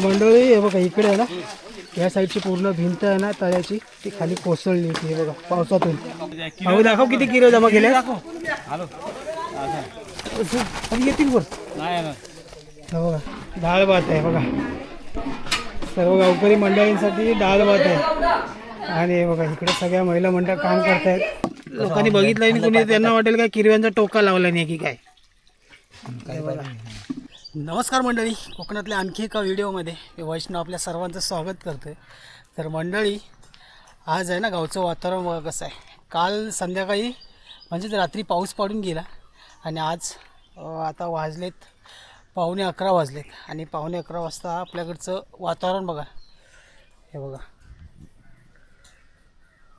मंडळी हे बघा इकडे आहे ना, या साईडची पूर्ण भिंत आहे ना तळ्याची, ती खाली कोसळली होती. हे बघा पावसातून. भाऊ दाखव किती किलो जमा केले. येतील वर. हे बघा डाळ भात आहे बघा, सर्व गावकरी मंडळींसाठी डाळ भात आहे. आणि हे बघा इकडे सगळ्या महिला मंडळ काम करतायत. लोकांनी बघितलं आणि कुणी त्यांना वाटेल काय किरव्यांचा टोका लावला नाही की काय. नमस्कार मंडळी, कोकणातल्या आणखी एका व्हिडिओमध्ये मी वैष्णव आपल्या सर्वांचं स्वागत करतो आहे. तर मंडळी आज आहे ना, गावचं वातावरण बघा कसं आहे. काल संध्याकाळी म्हणजेच रात्री पाऊस पडून गेला आणि आज आता वाजलेत 11:15 वाजलेत आणि 11:15 वाजता आपल्याकडचं वातावरण बघा. हे बघा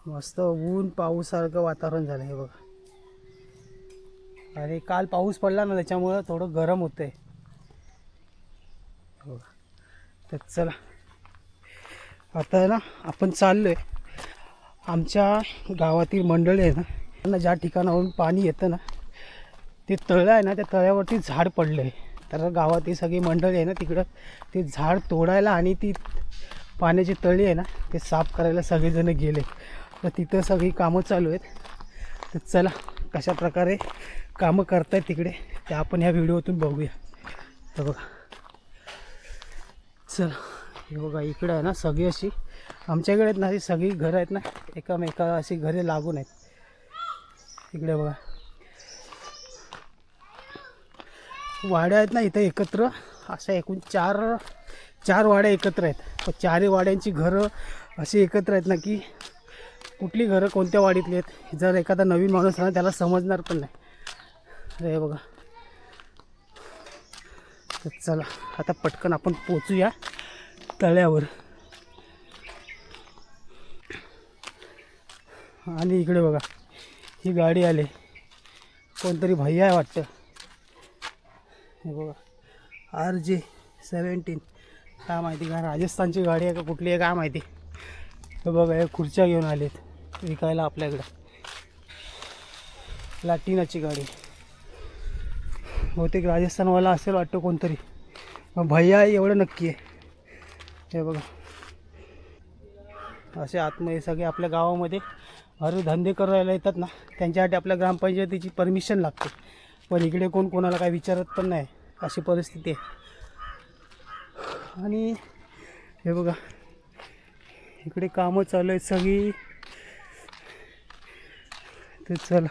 मस्त ऊन पाऊसारखं वातावरण झालं. हे बघा आणि काल पाऊस पडला ना, त्याच्यामुळं थोडं गरम होतं आहे. बघा तर चला आता आहे ना, आपण चाललो आहे आमच्या गावातील मंडळी आहे ना, ज्या ठिकाणावरून पाणी येतं ना, ते तळं आहे ना, त्या तळ्यावरती झाड पडलं आहे. तर गावातील सगळी मंडळी आहे ना, तिकडं ते झाड तोडायला आणि ती पाण्याची तळी आहे ना, ते साफ करायला सगळेजण गेले. तर तिथं सगळी कामं चालू आहेत. तर चला कशा प्रकारे कामं करतायत तिकडे ते आपण ह्या व्हिडिओतून बघूया. तर बघा चला, हे बघा इकडे आहे ना, सगळी अशी आमच्याकडे आहेत ना, ही सगळी घरं आहेत ना, एकामेकाला अशी घरे लागून आहेत. इकडे बघा वाड्या आहेत ना इथं एकत्र, अशा एकूण चार वाड्या एकत्र आहेत. पण चारही वाड्यांची घरं अशी एकत्र आहेत ना, की कुठली घरं कोणत्या वाडीतली आहेत जर एखादा नवीन माणूस आला त्याला समजणार पण नाही. अरे बघा तर चला आता पटकन आपण पोचूया तळ्यावर. आणि इकडे बघा ही गाडी आली, कोणतरी भैया आहे वाटतं. हे बघा RJ-17 काय माहिती, का राजस्थानची गाडी आहे का कुठली आहे काय माहिती. हे बघा हे खुर्च्या घेऊन आलेत विकायला आपल्याकडं, लॅटिनाची गाडी. बहुतेक राजस्थानवाला असेल वाटतं कोणतरी, मग भैया आहे एवढं नक्की आहे. हे बघा असे आतमध्ये सगळे आपल्या गावामध्ये अरे धंदे करायला येतात ना, त्यांच्यासाठी आपल्या ग्रामपंचायतीची परमिशन लागते. पण इकडे कोण कोणाला काय विचारत पण नाही, अशी परिस्थिती आहे. आणि हे बघा इकडे कामं चालू आहेत सगळी. तर चला,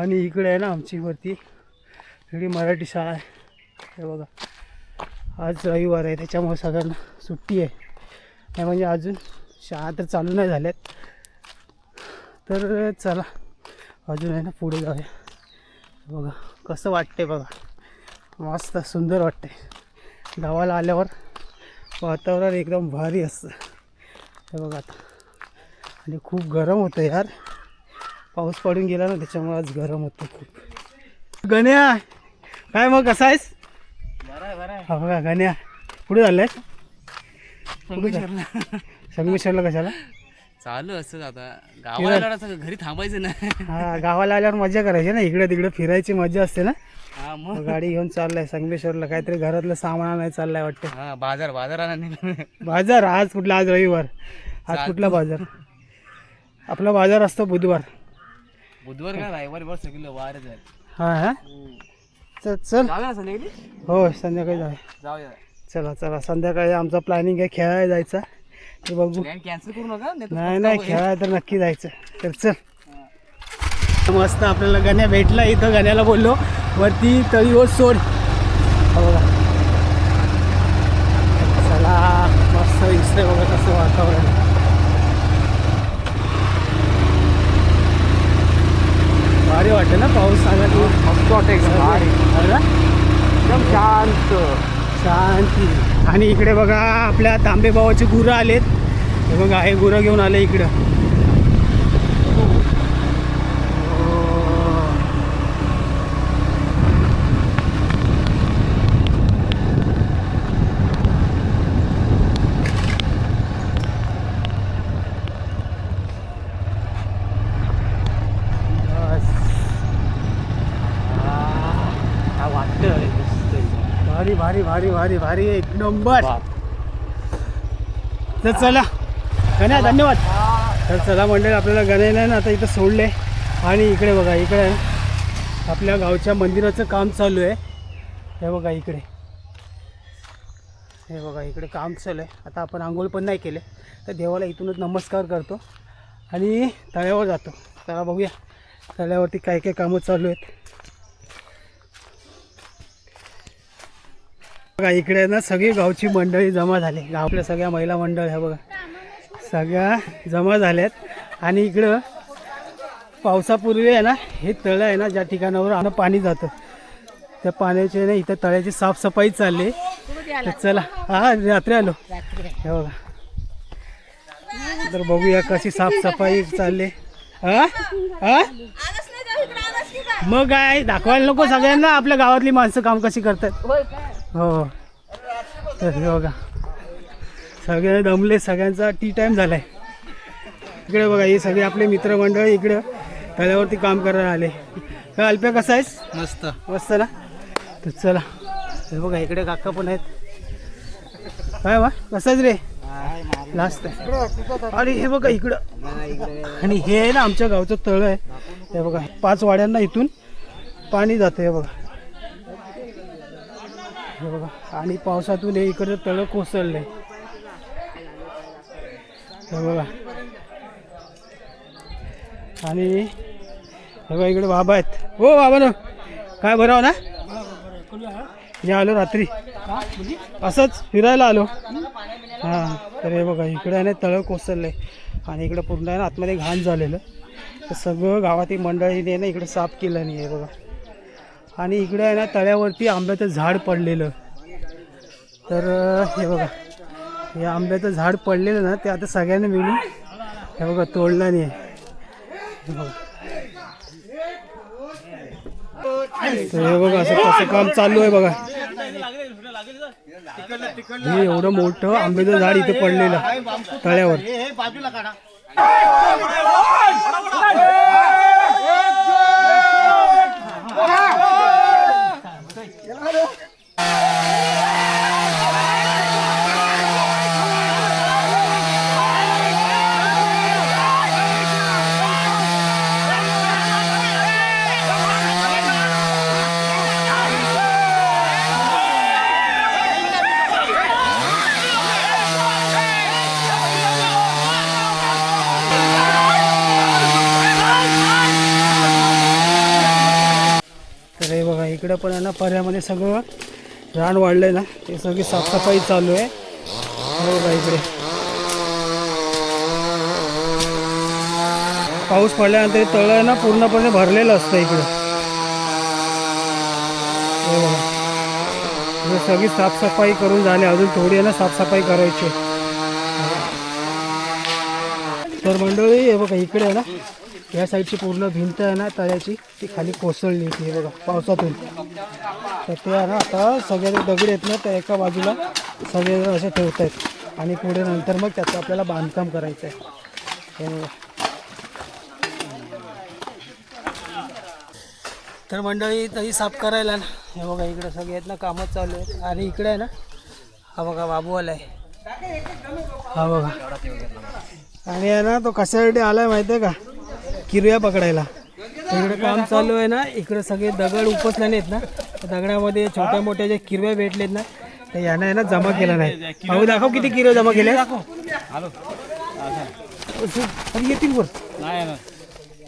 आणि इकडे आहे ना आमची वरती इकडे मराठी शाळा आहे. हे बघा आज रविवार आहे त्याच्यामुळे सगळ्यांना सुट्टी आहे. नाही म्हणजे अजून शाळा तर चालू नाही झाल्यात. तर चला अजून आहे ना पुढे जाऊया. बघा कसं वाटते बघा, मस्त सुंदर वाटते. गावाला आल्यावर वातावरण एकदम भारी असतं. हे बघा आता, आणि खूप गरम होतं यार, पाऊस पडून गेला ना त्याच्यामुळे आज गरम होतं खूप. गण्या काय मग कसा आहेस? हा बघा गण्या कुठे झालंय? संगमेश्वरला कशाला चालू असतं आता, गावाला घरी थांबायचं ना. हा गावाला आल्यावर मजा करायची ना, इकडे तिकडे फिरायची मजा असते ना. हा मग गाडी घेऊन चाललाय संगमेश्वरला, काहीतरी घरातलं सामान आणायला चाललाय वाटतं. हा बाजार बाजार आज कुठला, आज रविवार. आज कुठला बाजार? आपला बाजार असतो बुधवार का रविवारी बस सगळं वार जाईल. हा हा चल चल जाऊया संध्याकाळी. हो संध्याकाळी जाऊया. चला चला संध्याकाळी आमचा प्लॅनिंग आहे खेळायला जायचा. ते बघू. कॅन्सल करू नका. नाही खेळायला तर नक्की जायचं. तर चल मस्त आपल्याला गण्या भेटला इथं. गण्याला बोललो वरती तळीवर सोड. बघा चला मस्त दिसतंय बघा कसं वातावरण. भारी वाटतं ना पाऊस आला की, मस्त वाटतं एकदम शांत शांती. आणि इकडे बघा आपल्या तांबे भावाचे गुरं आलेत. हे बघा हे गुरं घेऊन आले इकडं. भारी भारी भारी भारी भारी एक नंबर. तर चला गण्या धन्यवाद. तर चला मंडळी आपल्याला गण्याने ना आता इथं सोडले आणि इकडे बघा इकडे आहे ना आपल्या गावच्या मंदिराचं काम चालू आहे. हे बघा इकडे, हे बघा इकडे काम चालू आहे. आता आपण आंघोळ पण नाही केले तर देवाला इथूनच नमस्कार करतो आणि तळ्यावर जातो. चला बघूया तळ्यावरती काय काय कामं चालू आहेत. बघा इकडे ना सगळी गावची मंडळी जमा झाली. गावातल्या सगळ्या महिला मंडळ ह्या बघा सगळ्या जमा झाल्यात आणि इकडं पावसापूर्वी आहे ना हे तळं आहे ना ज्या ठिकाणावर आम्हाला पाणी जातं त्या पाण्याचे ना इथं तळ्याची साफसफाई चालली. तर चला हा रात्री आलो हे बघा. तर बघूया कशी साफसफाई चालली. हा हा मग काय दाखवायला नको सगळ्यांना आपल्या गावातली माणसं काम कशी करतात. हो तर हे बघा सगळे दमले, सगळ्यांचा टी टाईम झालाय. इकडे बघा हे सगळे आपले मित्रमंडळ इकडे तळ्यावरती काम करायला आले. काय अल्प्या कसा आहेस? मस्त मस्त ना. तर चला हे बघा इकडे काका पण आहेत. काय वा कसाच रे लास्ट आणि हे बघा इकडं आणि हे आहे ना आमच्या गावचं तळं आहे. हे बघा 5 वाड्यांना इथून पाणी जातं. हे बघा हे बघा आणि पावसातून हे इकडं तळं कोसळलं आहे. हे बघा आणि हे बघा इकडे बाबा आहेत. हो बाबा ना काय बरं ना मी आलो रात्री असंच फिरायला आलो. हां तर हे बघा इकडे आहे ना तळं कोसळलं आहे आणि इकडं पूर्ण आहे ना आतमध्ये घाण झालेलं. तर सगळं गावातील मंडळीने ना इकडे साफ केलं नाही आहे बघा. आणि इकडे आहे ना तळ्यावरती आंब्याचं झाड पडलेलं. तर हे बघा हे आंब्याचं झाड पडलेलं ना ते आता सगळ्यांनी मिळून हे बघा तोडलं नाही आहे. हे बघा तर हे बघा असं कसं काम चालू आहे बघा. हे एवढं मोठं आंब्याचं झाड इथे पडलेलं तळ्यावर. तर हे बघा इकडं पण आहे ना पर्यामध्ये सगळं रान वाढलंय ना ते सगळी साफसफाई चालू आहे. हे बघा इकडे पाऊस पडल्यानंतर तळं आहे ना पूर्णपणे भरलेलं असतं इकडं. हे बघा हे सगळी साफसफाई करून झाली, अजून थोडी आहे ना साफसफाई करायची. तर मंडळी हे बघा इकडे आहे ना या साईडची पूर्ण भिंत आहे ना तळ्याची ती खाली कोसळली होती. हे बघा पावसातून. तर ते आहे ना आता सगळे दगड आहेत ना त्या एका बाजूला सगळे असे ठेवत आहेत आणि पुढे नंतर मग त्याचं आपल्याला बांधकाम करायचं आहे. हे बघा तर मंडळी तरी साफ करायला ना हे बघा इकडे सगळे आहेत ना कामं चालू आहेत. आणि इकडे आहे ना हा बघा बाबूवाला आहे. हा बघा आणि आहे ना तो कशासाठी आलाय माहिती आहे का? किरव्या पकडायला. इकडे काम चालू आहे ना. इकडे सगळे दगड उपसलेले आहेत ना दगडामध्ये छोट्या मोठ्या ज्या किरव्या भेटलेत ना तर यानं आहे ना जमा केला नाही. भाऊ दाखव किती किरव्या जमा केल्या. येतील वर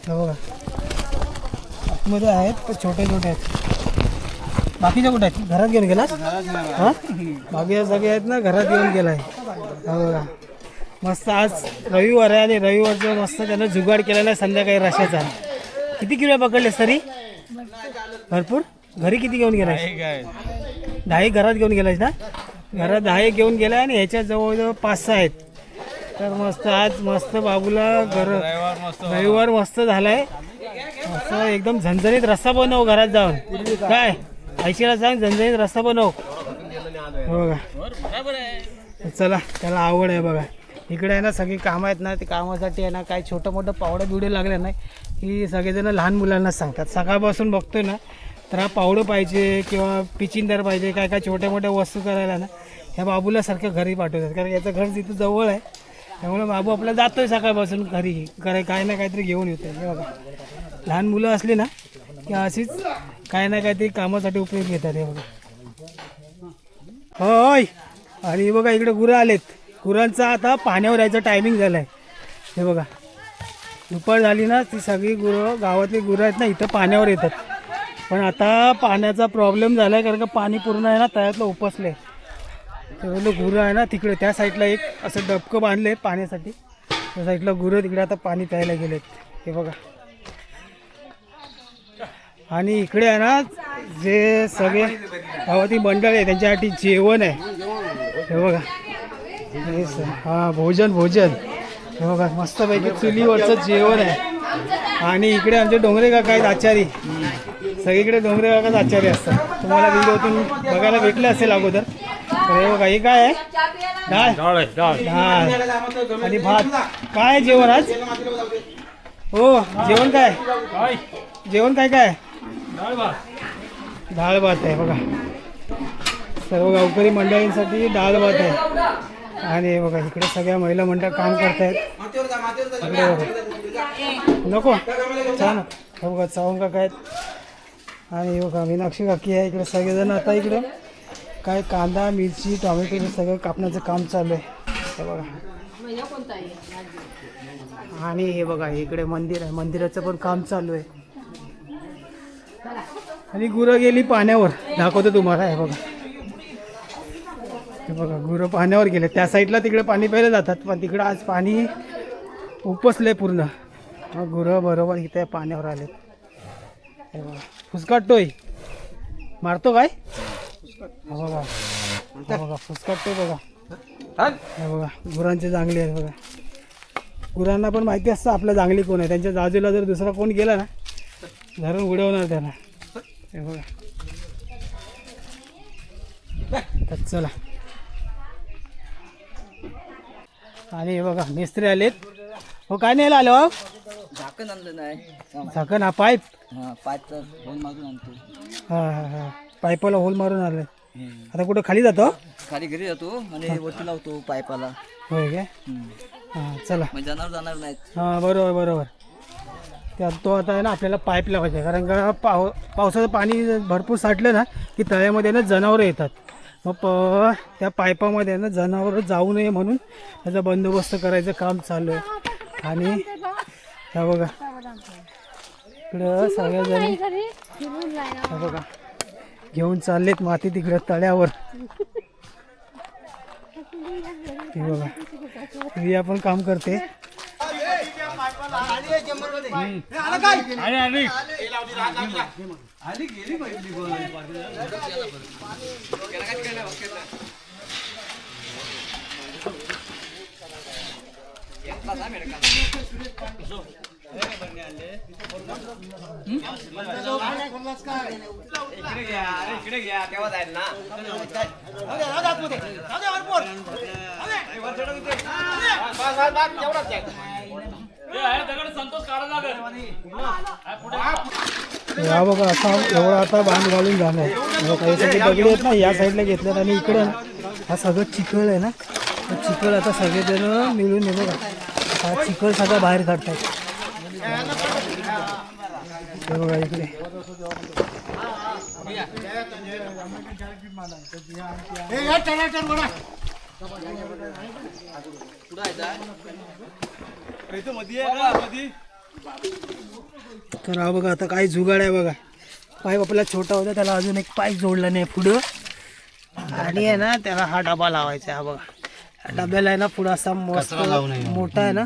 बघा आतमध्ये आहेत पण छोटे छोटे आहेत. बाकीच्या कुठे आहेत? घरात घेऊन गेला. हां बाकी सगळे आहेत ना घरात घेऊन गेलाय. हा बघा मस्त आज रविवार आहे आणि रविवारचं मस्त त्यानं जुगाड केलेला आहे संध्याकाळी रश्याचा. किती किलो पकडलेस तरी? भरपूर. घरी किती घेऊन गेलाय? 10 घरात घेऊन गेलायस ना. घरात 10 घेऊन गेलाय आणि ह्याच्या जवळजवळ 5-6 आहेत. तर मस्त आज मस्त बाबूला रविवार मस्त झालाय. मस्त एकदम झणझणीत रस्सा बनव घरात जाऊन. काय आयशीला सांग झणझणीत रस्सा बनव. बघा चला त्याला आवड आहे बघा. इकडे आहे ना सगळी कामं आहेत ना ते कामासाठी आहे ना काय छोटं मोठं पावडं बिवडे लागले नाही की सगळेजण लहान मुलांना सांगतात. सकाळपासून बघतोय ना तर हा पावडं पाहिजे किंवा पिचिंदर पाहिजे काय काय छोट्या मोठ्या वस्तू करायला ना ह्या बाबूला सारखं घरी पाठवतात, कारण याचं घर तिथं जवळ आहे. त्यामुळे बाबू आपला जातोय सकाळपासून घरी, काय ना काहीतरी घेऊन येतोय. हे बघा, लहान मुलं असली ना की अशीच काय ना काहीतरी कामासाठी उपयोग घेतात. हे बघा, होय. आणि बघा इकडे गुरं आलेत. गुरांचा आता पाण्यावर यायचं टायमिंग झालं आहे. हे बघा, दुपार झाली ना ती सगळी गुरं, गावातली गुरं आहेत ना इथं पाण्यावर येतात. पण आता पाण्याचा प्रॉब्लेम झाला आहे, कारण का पाणी पूर्ण आहे ना तळ्यातलं उपसलं आहे. त्यामुळे गुरं आहे ना तिकडे त्या साईडला एक असं डबकं बांधलं आहे पाण्यासाठी. त्या साईडला गुरं तिकडे आता पाणी प्यायला गेलेत. हे बघा, आणि इकडे आहे ना जे सगळे गावातील मंडळ आहे त्यांच्यासाठी जेवण आहे. हे बघा, हां भोजन. हे बघा, मस्तपैकी चुलीवरचं जेवण आहे. आणि इकडे आमचे डोंगरे काका आहेत आचारी. सगळीकडे डोंगरे काकाच आचारी असतात. तुम्हाला व्हिडिओतून बघायला भेटले असेल अगोदर. तर हे बघा, हे काय आहे? डाळ आणि भात. काय जेवण आज? हो, जेवण काय? जेवण काय काय? डाळ भात आहे बघा. सर्व गावकरी मंडळींसाठी डाळ भात आहे. आणि हे बघा, इकडे सगळ्या महिला मंडळ काम करतायत. इकडे बघा, नको छान. हे बघा, चव्हाण काका आहेत. आणि हे बघा, मीनाक्षी काकी आहे. इकडे सगळेजण आता इकडे काय कांदा, मिरची, टोमॅटो हे सगळं कापण्याचं काम चालू आहे. हे बघा, आणि हे बघा इकडे मंदिर आहे, मंदिराचं पण काम चालू आहे. आणि गुरं गेली पाण्यावर, दाखवतो तुम्हाला. हे बघा, हे बघा, गुरं पाण्यावर गेले. त्या साईडला तिकडे पाणी प्यायला जातात, पण तिकडं आज पाणी उपसलंय पूर्ण. मग गुरं बरोबर इथे पाण्यावर आले. हे बघा, फुसकाटतोय, मारतो काय? हा बघा, हा बघा, फुसकाटतोय बघा. हे बघा, गुरांचे जांगली आहेत बघा. गुरांना पण माहिती असतं आपलं जांगली कोण आहे. त्यांच्या बाजूला जर दुसरा कोण गेला ना धरून उडवणार त्यांना. हे बघा, तर चला. आणि हे बघा, मिस्त्री आलेत. हो, काय न्यायला आलो? झाकण आणलं नाही. झाकण, हा पाईप. पाईपचा होल मारून आणतो. हा, पाईपाला होल मारून आले. आता कुठं खाली जातो? खाली घरी जातो आणि वरती लावतो पाईपाला. होय काय? हां, चला. जनावर जाणार नाहीत. हां, बरोबर. त्यात तो आता आहे ना आपल्याला पाईप लावायचा आहे, कारण का पावसाचं पाणी भरपूर साठलं ना की तळ्यामध्ये ना जनावरं येतात. मग त्या पाईपामध्ये ना जनावरं जाऊ नये म्हणून त्याचा बंदोबस्त करायचं काम चालू आहे. आणि ह्या बघा, इकडं सगळ्याजणी ह्या बघा घेऊन चाललेत माती तिकडं तळ्यावर. हे बघा, रिया पण काम करते. इकडे घ्या तेव्हा जाईल ना. हा बघा, असा एवढा आता बांध घालून झालाय. काही सगळे दगडी आहेत ना या साईडला घेतल्यात, आणि इकडे हा सगळं चिखल आहे ना. चिखल आता सगळेजण मिळून हे बघा हा चिखल सगळा बाहेर काढतायत. हे बघा इकडे तर हा बघा आता काय जुगाड आहे बघा. पाईप आपला छोटा होता, त्याला अजून एक पाईप जोडला नाही पुढं, आणि आहे ना त्याला हा डबा लावायचा आहे. हा बघा, डब्याला आहे ना पुढं असा मस्त मोठा आहे ना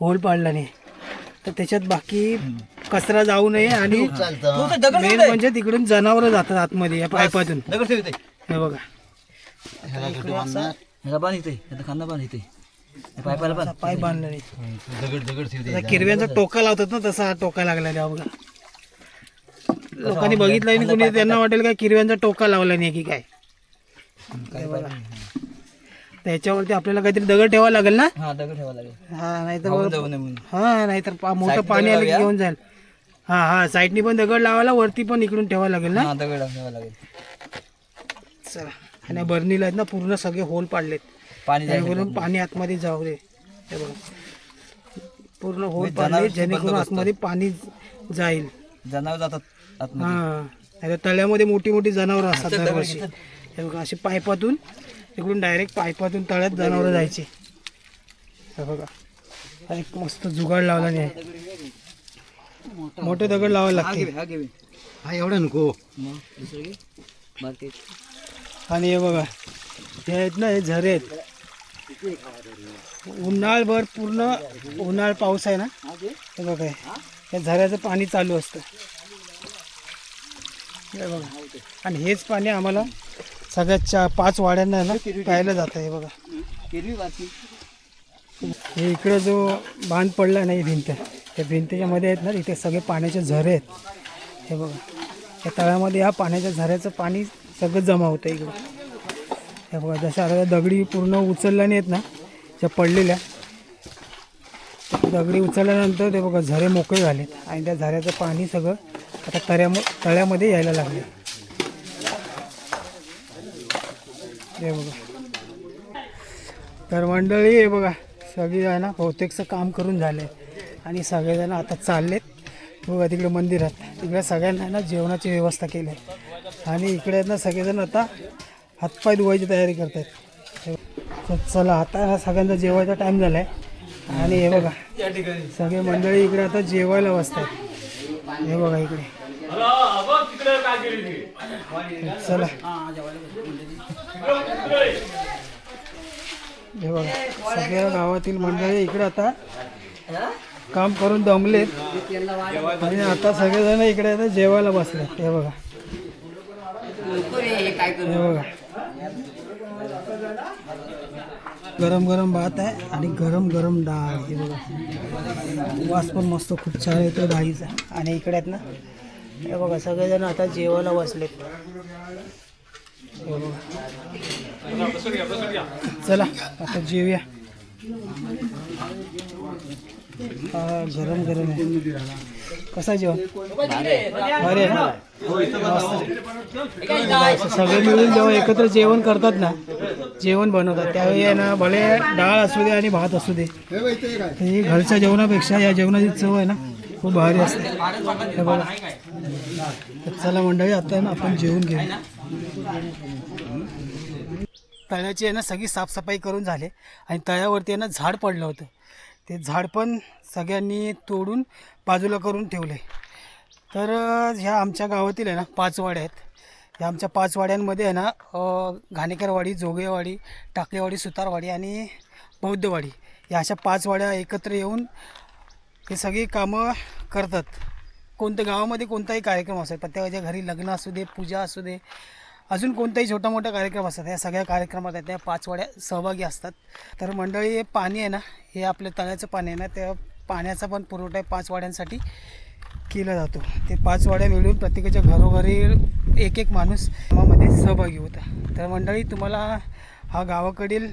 होल पाडला नाही, तर त्याच्यात बाकी कचरा जाऊ नये. आणि मेन म्हणजे तिकडून जनावर जातात आतमध्ये या पाईपातून. हे बघा, पाईप बांधला नाही, किरव्यांचा टोका लावतात ना तसा हा टोका लागला आहे. बघा, लोकांनी बघितलं नाही, कोणी त्यांना वाटेल काय किरव्यांचा टोका लावला नाही की काय. त्याच्यावरती आपल्याला काहीतरी दगड ठेवावा लागेल ना. दगड ठेवा लागेल. नाहीतर मोठं पाणी आलं की घेऊन जाईल. हा साईडनी पण दगड लावायला, वरती पण इकडून ठेवावं लागेल ना. दगड ठेवा लागेल. चला. आणि या बरणीला आहेत ना पूर्ण सगळे होल पाडलेत पाणी जेणेकरून पाणी आतमध्ये जाऊ दे. हे बघा पूर्ण होल पाडले जेणेकरून आतमध्ये पाणी जाईल. जनावर जातात आतमध्ये. हां आता तळ्यामध्ये मोठी मोठी जनावरं असतात दरवर्षी. हे बघा असे पाईपातून तिकडून डायरेक्ट पाईपातून तळ्यात जनावरं जायचे. हे बघा हा एक मस्त जुगाड लावला नाही. मोठे दगड लावायला लागते. हा एवढा नको. आणि हे बघा हे आहेत ना हे झरे आहेत. उन्हाळभर पूर्ण उन्हाळ पाऊस आहे ना हे बघा या झऱ्याचं पाणी चालू असतं. हे बघा आणि हेच पाणी आम्हाला सगळ्या 5 वाड्यांना आहे ना प्यायला जातं. हे बघा हे इकडे जो बांध पडला ना ही भिंत त्या भिंतीच्या मध्ये आहेत ना इथे सगळे पाण्याचे झरे आहेत. हे बघा या तळ्यामध्ये या पाण्याच्या झऱ्याचं पाणी सगळं जमा होतं इकडं. हे बघा जशा आता दगडी पूर्ण उचलल्या नाही आहेत ना ज्या पडलेल्या दगडी उचलल्यानंतर ते बघा झरे मोकळे झालेत आणि त्या झऱ्याचं पाणी सगळं आता तळ्यामध्ये यायला लागले. हे बघा तर मंडळी हे बघा सगळी आहे ना बहुतेकचं काम करून झालं आणि सगळेजण आता चाललेत. बघा तिकडे मंदिरात तिकडे सगळ्यांना ना जेवणाची व्यवस्था केली आहे आणि इकडे आहेत ना सगळेजण आता हातपाय धुवायची तयारी करत आहेत. तर चला आता हा सगळ्यांचा जेवायचा टाईम झाला आहे आणि हे बघा सगळे मंडळी इकडे आता जेवायला बसतात. हे बघा इकडे चला हे बघा सगळ्या गावातील मंडळी इकडे आता काम करून दमलेत आणि आता सगळेजण इकडे आता जेवायला बसलेत. हे बघा हे बघा गरम गरम भात आहे आणि गरम गरम डाळ. हे बघा वास पण मस्त खूप छान येतो डाळीचा. आणि इकडे आहेत ना हे बघा सगळेजण आता जेवायला बसलेत. हे बघा चला आता जेवूया. हा गरम गरम आहे. कसा जेवण अरे सगळे मिळून जेव्हा एकत्र जेवण करतात ना जेवण बनवतात त्यावेळी आहे ना भले डाळ असू दे आणि भात असू दे ही घरच्या जेवणापेक्षा या जेवणाची चव आहे ना खूप भारी असते. हे बघा तर चला मंडळी आता आहे ना आपण जेवून घेऊ. तळ्याची आहे ना सगळी साफसफाई करून झाले आणि तळ्यावरती आहे ना झाड पडलं होतं. ते झाड पण सगळ्यांनी तोडून बाजूला करून ठेवले. तर ह्या आमच्या गावातील आहे ना 5 वाड्या आहेत. ह्या आमच्या 5 वाड्यांमध्ये आहे ना घाणेकरवाडी, जोगेवाडी, टाकलेवाडी, सुतारवाडी आणि बौद्धवाडी या अशा 5 वाड्या एकत्र येऊन हे सगळी कामं करतात. कोणत्या गावामध्ये कोणताही कार्यक्रम असेल प्रत्येकाच्या घरी लग्न असू दे, पूजा असू दे, अजून कोणताही छोटा मोठा कार्यक्रम असतात या सगळ्या कार्यक्रमात त्या 5 वाड्या सहभागी असतात. तर मंडळी हे पाणी आहे ना हे आपल्या तळ्याचं पाणी आहे ना त्या पाण्याचा पण पुरवठा 5 वाड्यांसाठी केला जातो. ते 5 वाड्या मिळून प्रत्येकाच्या घरोघरी एक एक माणूस कामामध्ये सहभागी होता. तर मंडळी तुम्हाला हा गावाकडील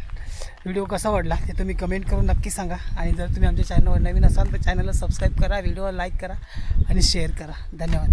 व्हिडिओ कसा वाटला ते तुम्ही कमेंट करून नक्की सांगा. आणि जर तुम्ही आमच्या चॅनलवर नवीन असाल तर चॅनलला सबस्क्राईब करा, व्हिडिओला लाईक करा आणि शेअर करा. धन्यवाद.